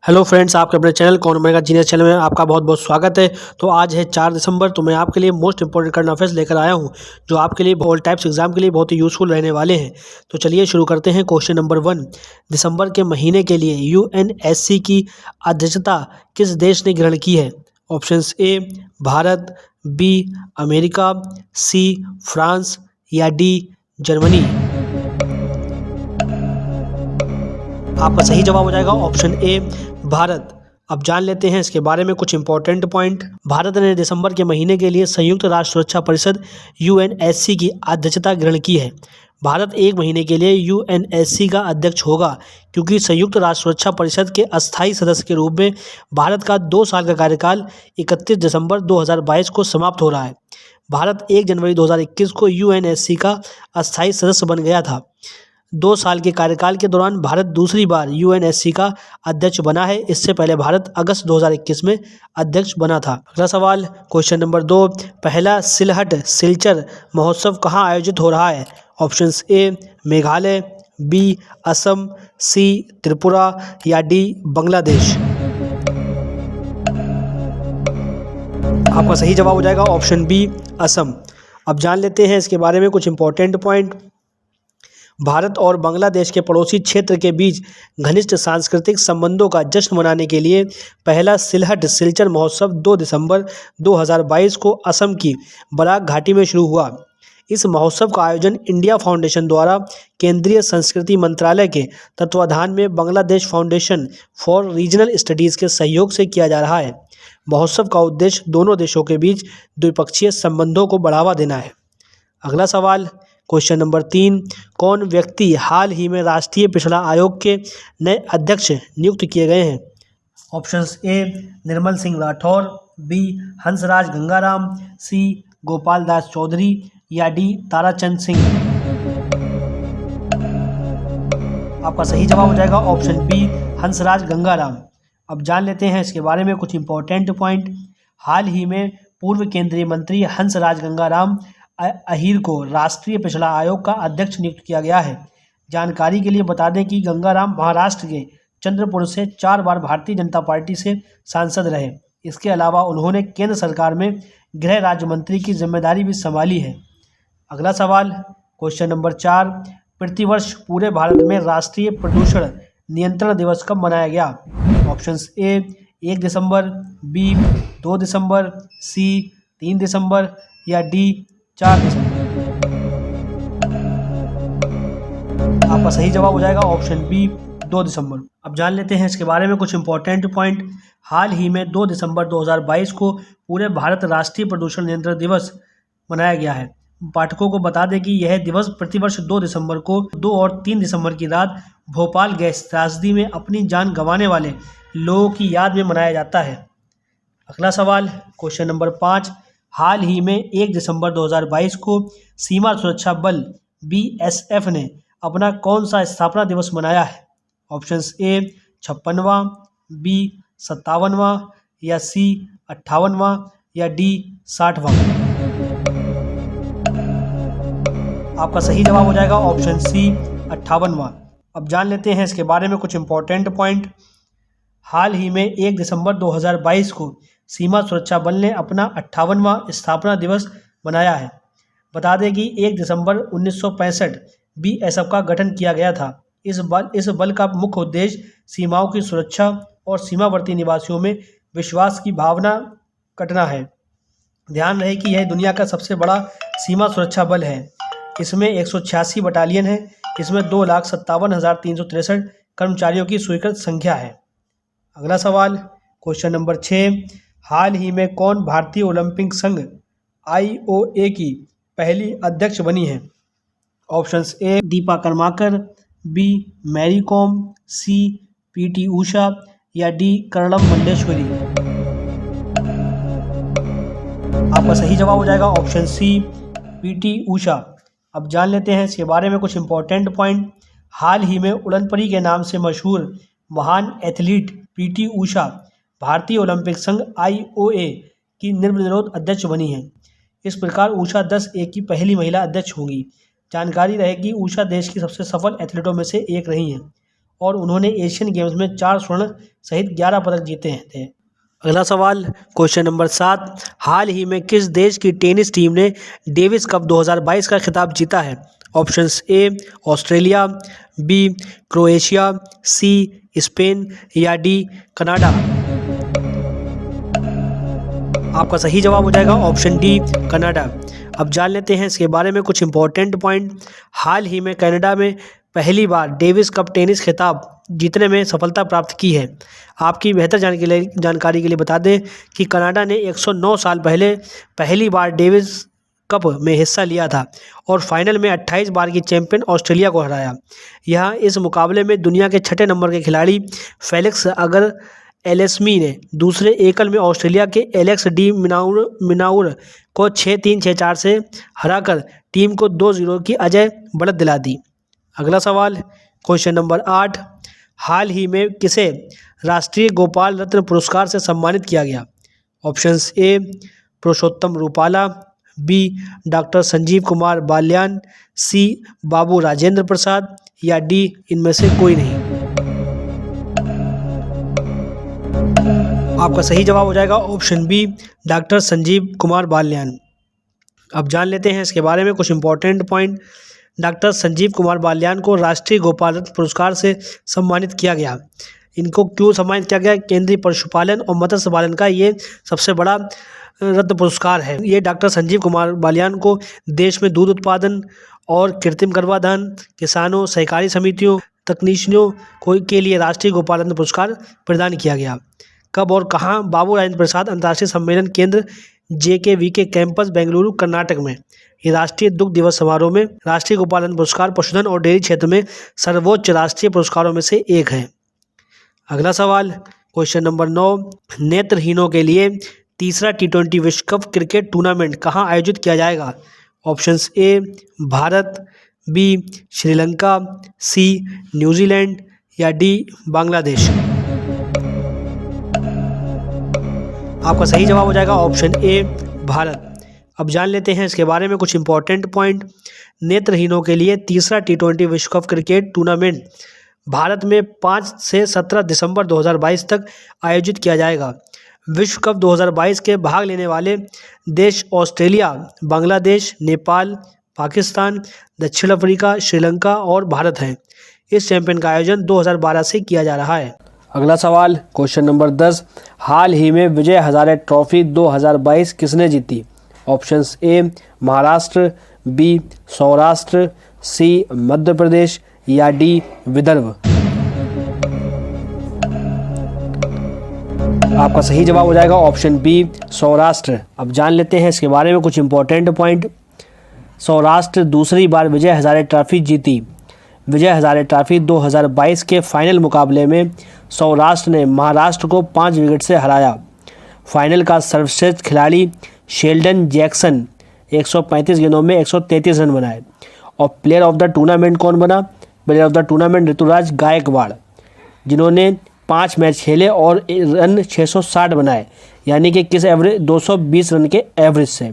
Hello friends, आपके अपने channel कौन बनेगा जीनियस चैनल में आपका बहुत बहुत स्वागत है। तो आज है 4 दिसंबर। तो मैं आपके लिए मोस्ट इंपॉर्टेंट करंट अफेयर्स लेकर आया हूं जो आपके लिए ऑल टाइप्स एग्जाम के लिए बहुत ही यूजफुल रहने वाले हैं। तो चलिए शुरू करते हैं। क्वेश्चन नंबर 1, दिसंबर के महीने के लिए यूएनएससी की अध्यक्षता किस देश ने ग्रहण की है? Options A Bharat, B America, C France या डी जर्मनी। आपका सही जवाब हो जाएगा ऑप्शन ए भारत। अब जान लेते हैं इसके बारे में कुछ इंपॉर्टेंट पॉइंट। भारत ने दिसंबर के महीने के लिए संयुक्त राष्ट्र सुरक्षा परिषद यूएनएससी की अध्यक्षता ग्रहण की है। भारत एक महीने के लिए यूएनएससी का अध्यक्ष होगा क्योंकि संयुक्त राष्ट्र सुरक्षा परिषद के अस्थायी सदस्य के रूप में भारत का 2 साल का कार्यकाल 31 दिसंबर 2022 को समाप्त हो रहा है। भारत 1 जनवरी 2021 को यूएनएससी का अस्थायी सदस्य बन गया था। 2 साल के कार्यकाल के दौरान भारत दूसरी बार यूएनएससी का अध्यक्ष बना है। इससे पहले भारत अगस्त 2021 में अध्यक्ष बना था। अगला सवाल क्वेश्चन नंबर 2, पहला सिलहट सिलचर महोत्सव कहाँ आयोजित हो रहा है? Options A Meghalaya, B Assam, C Tripura या डी बांग्लादेश। आपका सही जवाब हो जाएगा ऑप्शन बी असम। अब जान लेते हैं इसके बारे में कुछ इंपॉर्टेंट पॉइंट। भारत और बांग्लादेश के पड़ोसी क्षेत्र के बीच घनिष्ठ सांस्कृतिक संबंधों का जश्न मनाने के लिए पहला सिलहट सिलचर महोत्सव 2 दिसंबर 2022 को असम की बराक घाटी में शुरू हुआ। इस महोत्सव का आयोजन इंडिया फाउंडेशन द्वारा केंद्रीय संस्कृति मंत्रालय के तत्वाधान में Bangladesh foundation for regional studies के सहयोग से किया जा रहा है। महोत्सव का उद्देश्य दोनों देशों के बीच द्विपक्षीय संबंधों को बढ़ावा देना है। अगला सवाल क्वेश्चन नंबर 3, कौन व्यक्ति हाल ही में राष्ट्रीय पिछड़ा आयोग के नए अध्यक्ष नियुक्त किए गए हैं? Options A Nirmal Singh Rathore, B Hansraj Gangaram, C Gopal Das Chaudhary या डी ताराचंद सिंह। आपका सही जवाब हो जाएगा ऑप्शन बी हंसराज गंगाराम। अब जान लेते हैं इसके बारे में कुछ इंपॉर्टेंट पॉइंट। हाल ही में पूर्व केंद्रीय मंत्री हंसराज गंगाराम अहीर को राष्ट्रीय पिछड़ा आयोग का अध्यक्ष नियुक्त किया गया है। जानकारी के लिए बता दें कि गंगाराम महाराष्ट्र के चंद्रपुर से 4 बार भारतीय जनता पार्टी से सांसद रहे। इसके अलावा उन्होंने केंद्र सरकार में गृह राज्य मंत्री की जिम्मेदारी भी संभाली है। अगला सवाल क्वेश्चन नंबर 4, प्रतिवर्ष पूरे भारत में राष्ट्रीय प्रदूषण नियंत्रण दिवस कब मनाया गया? ऑप्शंस ए 1 दिसंबर, बी 2 दिसंबर, सी 3 दिसंबर या डी 4 दिसंबर। आपका सही जवाब हो जाएगा ऑप्शन बी 2 दिसंबर। अब जान लेते हैं इसके बारे में कुछ इंपॉर्टेंट पॉइंट। हाल ही में 2 दिसंबर 2022 को पूरे भारत राष्ट्रीय प्रदूषण नियंत्रण दिवस मनाया गया है। पाठकों को बता दें कि यह दिवस प्रतिवर्ष 2 दिसंबर को 2 और 3 दिसंबर की रात भोपाल गैस त्रासदी में अपनी जान गंवाने वाले लोगों की याद में मनाया जाता है। अगला सवाल क्वेश्चन नंबर 5, हाल ही में 1 दिसंबर 2022 को सीमा सुरक्षा बल बीएसएफ ने अपना कौन सा स्थापना दिवस मनाया है? ऑप्शंस ए 56वां, बी 57वां या सी 58वां या डी 60वां। आपका सही जवाब हो जाएगा ऑप्शन सी 58वां। अब जान लेते हैं इसके बारे में कुछ इंपॉर्टेंट पॉइंट। हाल ही में 1 दिसंबर 2022 को सीमा सुरक्षा बल ने अपना 58वां स्थापना दिवस मनाया है। बता दें कि 1 दिसंबर 1965 बीएसएफ का गठन किया गया था। इस बल का मुख्य उद्देश्य सीमाओं की सुरक्षा और सीमावर्ती निवासियों में विश्वास की भावना कटना है। ध्यान रहे कि यह दुनिया का सबसे बड़ा सीमा सुरक्षा बल है। इसमें 186 बटालियन है। इसमें 2,57,363 कर्मचारियों की स्वीकृत संख्या है। अगला सवाल क्वेश्चन नंबर 6, हाल ही में कौन भारतीय ओलंपिक संघ आईओए की पहली अध्यक्ष बनी है? Options A Dipa Karmakar, B Mary Kom, C PT Usha या डी कर्णम मल्लेश्वरी। आपका सही जवाब हो जाएगा ऑप्शन सी पीटी उषा। अब जान लेते हैं इसके बारे में कुछ इंपॉर्टेंट पॉइंट। हाल ही में उड़नपरी के नाम से मशहूर महान एथलीट पीटी उषा भारतीय ओलंपिक संघ आईओए की निर्विरोध अध्यक्ष बनी है। इस प्रकार उषा 10A की पहली महिला अध्यक्ष होंगी। जानकारी रहे कि उषा देश की सबसे सफल एथलीटों में से एक रही हैं और उन्होंने एशियन गेम्स में 4 स्वर्ण सहित 11 पदक जीते थे। अगला सवाल क्वेश्चन नंबर 7, हाल ही में किस देश की टेनिस टीम ने डेविस कप 2022 का खिताब जीता है? Options A Australia, B Croatia, C Spain या डी कनाडा। आपका सही जवाब हो जाएगा ऑप्शन डी कनाडा। अब जान लेते हैं इसके बारे में कुछ इंपॉर्टेंट पॉइंट। हाल ही में कनाडा में पहली बार डेविस कप टेनिस खिताब जीतने में सफलता प्राप्त की है। आपकी बेहतर जानकारी के लिए बता दें कि कनाडा ने 109 साल पहले पहली बार डेविस कप में हिस्सा लिया था और फाइनल में 28 बार की चैंपियन ऑस्ट्रेलिया को हराया। यहाँ इस मुकाबले में दुनिया के 6ठे नंबर के खिलाड़ी फेलिक्स अगर एलेस्मी ने दूसरे एकल में ऑस्ट्रेलिया के एलेक्स डी मिनाउर को 6-3, 6-4 से हराकर टीम को 2-0 की अजय बढ़त दिला दी। अगला सवाल क्वेश्चन नंबर 8, हाल ही में किसे राष्ट्रीय गोपाल रत्न पुरस्कार से सम्मानित किया गया? Options A Purushottam Rupala, B doctor Sanjeev Kumar Balyan, C Babu Rajendra Prasad या डी इनमें से कोई नहीं। आपका सही जवाब हो जाएगा option B doctor Sanjeev Kumar Balyan. अब जान लेते हैं इसके बारे में कुछ important point. Doctor Sanjeev Kumar Balyan को राष्ट्रीय गोपाल रत्न पुरस्कार से सम्मानित किया गया। इनको क्यों सम्मानित किया गया? केंद्रीय पशुपालन और मत्स्य पालन का ये सबसे बड़ा रत्न पुरस्कार है। ये डॉक्टर संजीव कुमार बाल्यान को देश में दूध उत्पादन और कृत्रिम गर्भाधान, किसानों, सहकारी समितियों, तकनीशियों के लिए राष्ट्रीय गोपाल रत्न पुरस्कार प्रदान किया गया। कब और कहाँ? बाबू राजेंद्र प्रसाद अंतर्राष्ट्रीय सम्मेलन केंद्र JKVK कैंपस बेंगलुरु कर्नाटक में। ये राष्ट्रीय दुग्ध दिवस समारोह में राष्ट्रीय गोपाल रत्न पुरस्कार पशुधन और डेयरी क्षेत्र में सर्वोच्च राष्ट्रीय पुरस्कारों में से एक है। अगला सवाल क्वेश्चन नंबर 9, नेत्रहीनों के लिए तीसरा T20 विश्व कप क्रिकेट टूर्नामेंट कहाँ आयोजित किया जाएगा? Options A Bharat, B Sri Lanka, C New Zealand या डी बांग्लादेश। आपका सही जवाब हो जाएगा ऑप्शन ए भारत। अब जान लेते हैं इसके बारे में कुछ इंपॉर्टेंट पॉइंट। नेत्रहीनों के लिए तीसरा T20 विश्व कप क्रिकेट टूर्नामेंट भारत में 5 से 17 दिसंबर 2022 तक आयोजित किया जाएगा। विश्व कप 2022 के भाग लेने वाले देश ऑस्ट्रेलिया, बांग्लादेश, नेपाल, पाकिस्तान, दक्षिण अफ्रीका, श्रीलंका और भारत हैं। इस चैंपियन का आयोजन 2012 से किया जा रहा है। अगला सवाल क्वेश्चन नंबर 10, हाल ही में विजय हजारे ट्रॉफी 2022 किसने जीती? Options A Maharashtra, B Saurashtra, C Madhya Pradesh या डी विदर्भ। आपका सही जवाब हो जाएगा ऑप्शन बी सौराष्ट्र। अब जान लेते हैं इसके बारे में कुछ इंपॉर्टेंट पॉइंट। सौराष्ट्र दूसरी बार विजय हजारे ट्रॉफी जीती। विजय हजारे ट्रॉफी 2022 के फाइनल मुकाबले में सौराष्ट्र ने महाराष्ट्र को 5 विकेट से हराया। फाइनल का सर्वश्रेष्ठ खिलाड़ी शेल्डन जैक्सन 135 गेंदों में 133 रन बनाए। और प्लेयर ऑफ द टूर्नामेंट कौन बना? Player of the tournament Ruturaj Gaikwad, जिन्होंने 5 मैच खेले और रन 660 बनाए, यानी कि किस एवरेज 220 रन के एवरेज से।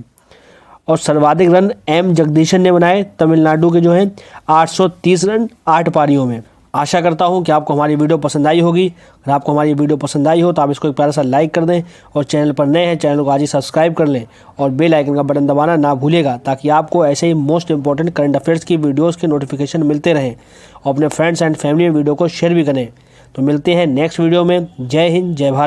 और सर्वाधिक रन एम जगदीशन ने बनाए, तमिलनाडु के जो हैं 830 रन 8 पारियों में। आशा करता हूं कि आपको हमारी वीडियो पसंद आई होगी। अगर आपको हमारी वीडियो पसंद आई हो तो आप इसको एक प्यारा सा लाइक कर दें और चैनल पर नए हैं चैनल को आज ही सब्सक्राइब कर लें और बेल आइकन का बटन दबाना ना भूलिएगा, ताकि आपको ऐसे ही मोस्ट इंपॉर्टेंट करंट अफेयर्स की वीडियोस के नोटिफिकेशन मिलते रहें। और अपने फ्रेंड्स एंड फैमिली में वीडियो को शेयर भी करें। तो मिलते हैं नेक्स्ट वीडियो में। जय हिंद, जय भारत।